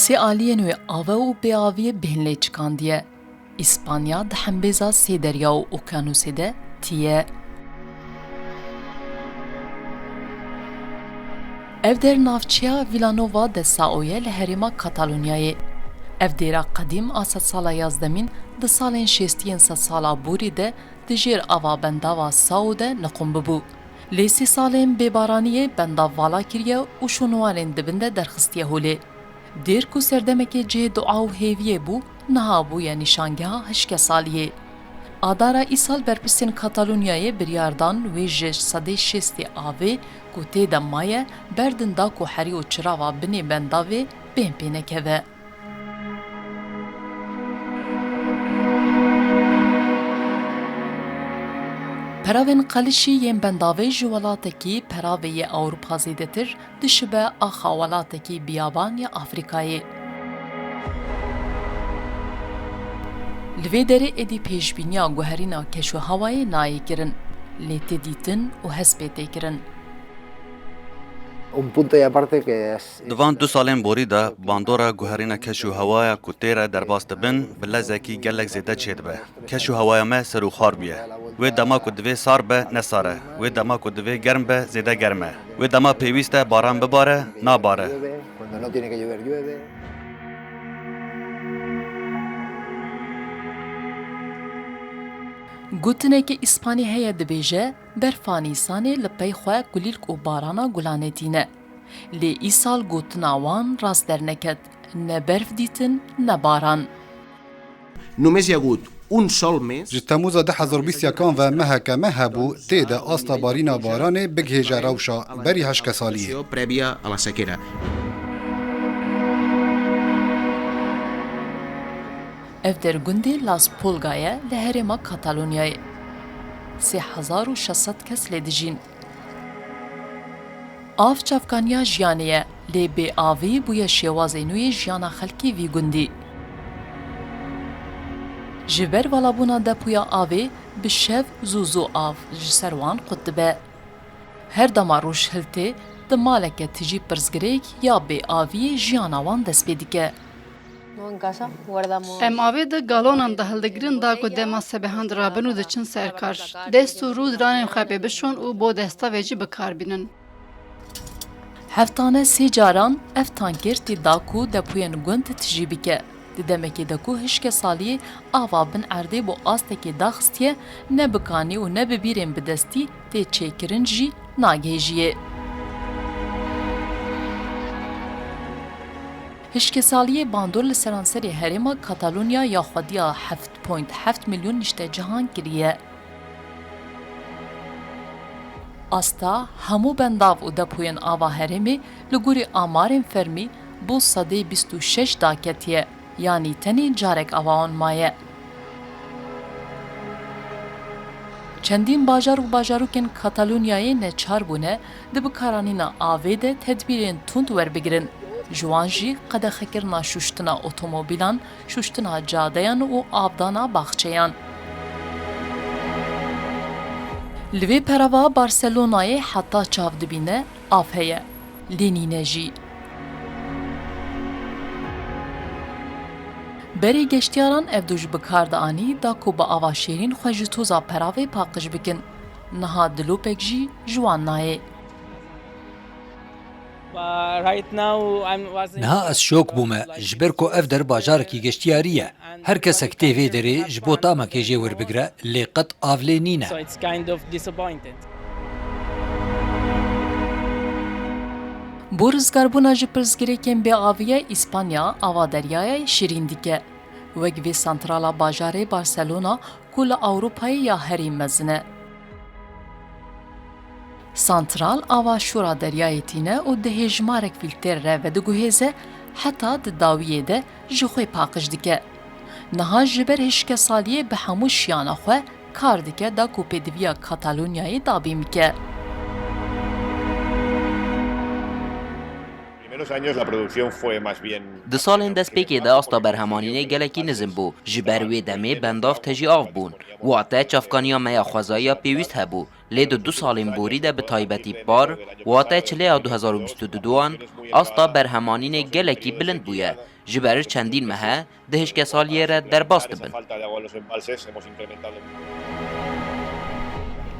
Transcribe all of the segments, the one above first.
سه آلیه نوی آوه و بیاوی بهنله چکاندیه. اسپانیا ده همبیزا سه دریا و اوکانوسی ده تیه. اف در نافچیا ویلانووا ده ساویه لحریما کاتالونیای. اف دیرا قدیم آسد سالا یازدمین ده سالین شستین ست سالا بوری ده دجیر آوا بنداوا ساو ده نقوم ببو. لیسی سالین ببارانیه بنداو والا کریه و شنوارین دبنده درخستیه هوله. دیر کو سردمکی جه دعا و هیویه بو نها بو یا نشانگه ها هشک سالیه. آدارا ایسال برپسین کاتالونیای بریاردان و جش صده شستی آوه کو تیدا مایه بردن دا کو حری و چراوا بنی بنداوه بین پینکه و. پراوین قلشی یم بنداوی جوالاتکی پراوی اوروپا زیدتر دشبه آخوالاتکی بیابان یا آفریقایی. لوی دری ادی پیشبینیا گوهرینا کشو هوای نایی کرن، لیتی دیتن و حسبیتی کرن. دوان دو سالین بوری دا باندورا گوهرینا کشو هوایا کتیره در باست بن بلزکی گلک زیده چید به. کشو هوایا ما سرو خار بیه. و دما کو دوی سار به نساره و دما کو دوی گرم به زیده گرمه و دما پیوسته باران بباره نباره. گوتنه که اسپانی هیا دبیجه برفانیسانه لپی خواه گلیلک و بارانا گلانتینه. لی ای سال گوتنا وان راست در نکد نه برف دیتن نه باران. Només hi ha hagut un sol mes ji Temûza 2021 ve meheke mehebû tê de asta barîna baranê bigihêje rewşa berî heşke saliyê. prèvia a la sequera. ev der gundê Las Pulgaye li herêma Katalonyayê. 3600 kes lê dijîn. Av çavkaniya jiyanê ye, lê bêavî bûye şêwazê nû yê jiyana xelkê vî gundî. Ji ber valabûna depoya avê bi şev zûzû av ji ser wan qut dibe. Her dema roj hiltê di maleke tijî pirsgirêk ya bêaviyê jiyana wan dest pê dike. Em avê di galonan de hildigirin da ku dema sebehan dirabin û diçin serkar. Dest û rû diranên xwe pê bişon û bo destavê jî bikarbînin. Heftane sê caran ev tanker tê da ku depoyên gund tijî bike. Di demekê de ku hişke saliyê ava bin erdê bo astekê daxistiye ne bikanî û ne bi bîrên bidestî tê çêkirin jî nagêjiye. Hişkesaliyê bandor li seranserê herêma Katalonya ya xwediya 7.7 milyon nişte cihan kiriye. Asta hemû bendav û depoyên ava herêmê li gorî amarên fermî bo sedê 26 daketiye, yanî tenê carek ava wan maye. Çendîn bajar û bajarokên Katalonyayê neçar bûne di bikaranîna avê de tedbîrên tund werbigirin. Ji wan jî qedexekirina şûştina otomobîlan, şûştina cadeyan û avdana baxçeyan. Li vê perava Barcelonayê heta çav dibîne av heye, lênîne jî. Berê geştyaran ev du ji bikar de anî da ku bi ava şêrîn xwe ji toza peravê paqij bikin. Niha dilopek jî ji wan nayê. Niha ez şok bûme ji ber ku ev der bajarekî geştiyarî ye. Her kesek tê vê derê ji bo tamekê jê werbigire lê qet av lê nîne. Bo rizgarbûna ji pirsgirêkên bêaviye İspanya ava deryaya şîrîn dike. Wek vê santrala bajarê Barcelona ku li Ewropayê ya herî mezin e. Santral ava şûra deryayê tîne û di hêjmarek fîltêr re ve diguhêze heta di dawiyê de ji xwe paqij dike. Niha ji ber hişkesaliyê bi hemû şiyana xwe kar dike da ku pêdiviya Katalonyayê dabî mike. Di salên destpêkê de asta berhemanînê gelekî nizim bû. Ji ber wê demê bendav tejî av bûn. Wate çavkaniya meya xwezayiya pêwîst hebû. Lê di du salên borî de bi taybetî par, wate çilêya 2022 asta berhemanînê gelekî bilind bûye. ji ber çendîn mehe di hişkesaliyê re derbas dibin.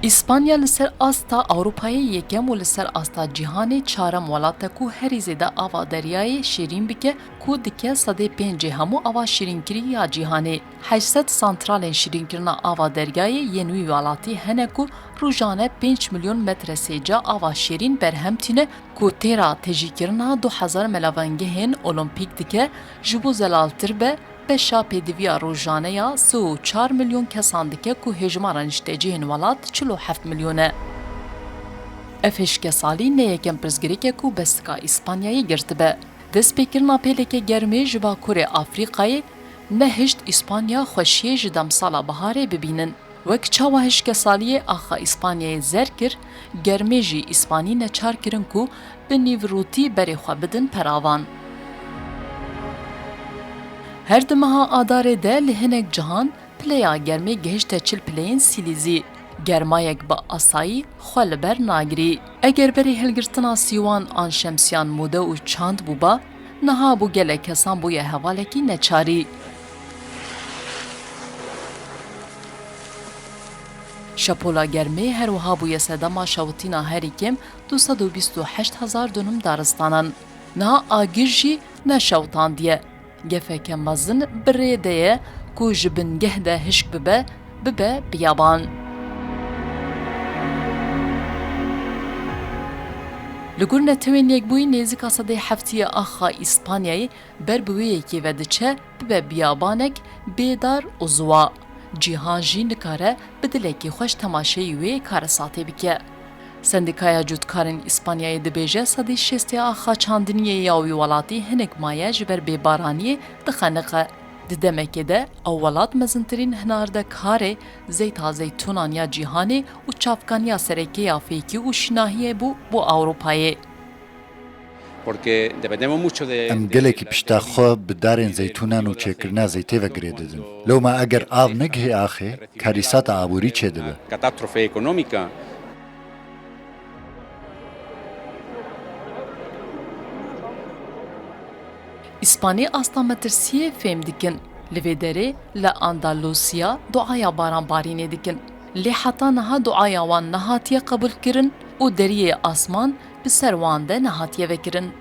İspanya li ser asta Avrupayê yekem û li ser asta cîhanê çarem welat e ku herî zêde ava deryayê şîrîn bike ku dike sedê pêncê hemû ava şîrînkirî ya cîhanê. 800 santralên şîrînkirina ava deryayê yên wî welatî hene ku rojane 5 milyon metre sêca ava şîrîn berhem tîne ku têra tejîkirina 2000 melavengehên olimpîk dike ji bo zelaltir be beşa pêdiviya rojaneya 4 milyon kesan dike ku hêjmara niştecihên welat 47 milyon e. Ev hişkesalî ne yekem pirsgirêk e ku bestika İspanyayê girtibe. Destpêkirina pêleke germê ji Bakurê Afrikayê nehişt İspanya xweşiyê ji demsala biharê bibînin. Wek çawa hişkesaliyê axa İspanyayê zer kir, germê jî İspanî neçar kirin ku bi nîvrûtî berê xwe bidin peravan. Her dimeha adarê de li hinek cihan pileya germê gihişte çil pileyên sîlîzî. Germayek bi asayî xwe li ber nagirî. Eger berê hilgirtina sîwan an şemsiyan mode û çand bûba, niha bû gelek kesan bûye hevalekî neçarî. Şapola germê her wiha bûye sedema şewitîna herî kêm 228,000 dönüm daristanan. Niha agir jî neşewtandiye. Gefeke mezin birê de ye ku ji bingeh de hişk bibe biyaban. Li gor netewên yekbûyî nêzîka sedê heftiye axa İspanyayê ber bi wê yekê ve diçe bibe biyabanek bêdar û ziwa. Cîhan jî nikare bi dilekî xweş temaşeyê wê karesatê bike. Sendikaya Cutkarên İspanyayê dibêje sedê şêstiya axa çandiniyê ya wî welatî hinek maye ji ber bêbaraniyê dixeniqe. Di demekê de ew welat mezintirîn hinardekarê zeyta zeytûnan ya cîhanê û çavkaniya serekêya fêkî û şînahiyê bû bo Ewropayê. Em gelekî pişta xwe bi darên zeytûnan û çêkirina zeytê ve girê didin. Lewma eger av negihê axê, karîsata aborî çêdibe. İspanî asta metirsiyê fêm dikin. Li vê derê li Andalusya duaya baranbarînê dikin. Lê heta niha duaya wan nehatiye qebûl kirin û deriyê asman bi ser wan de nehatiye vekirin.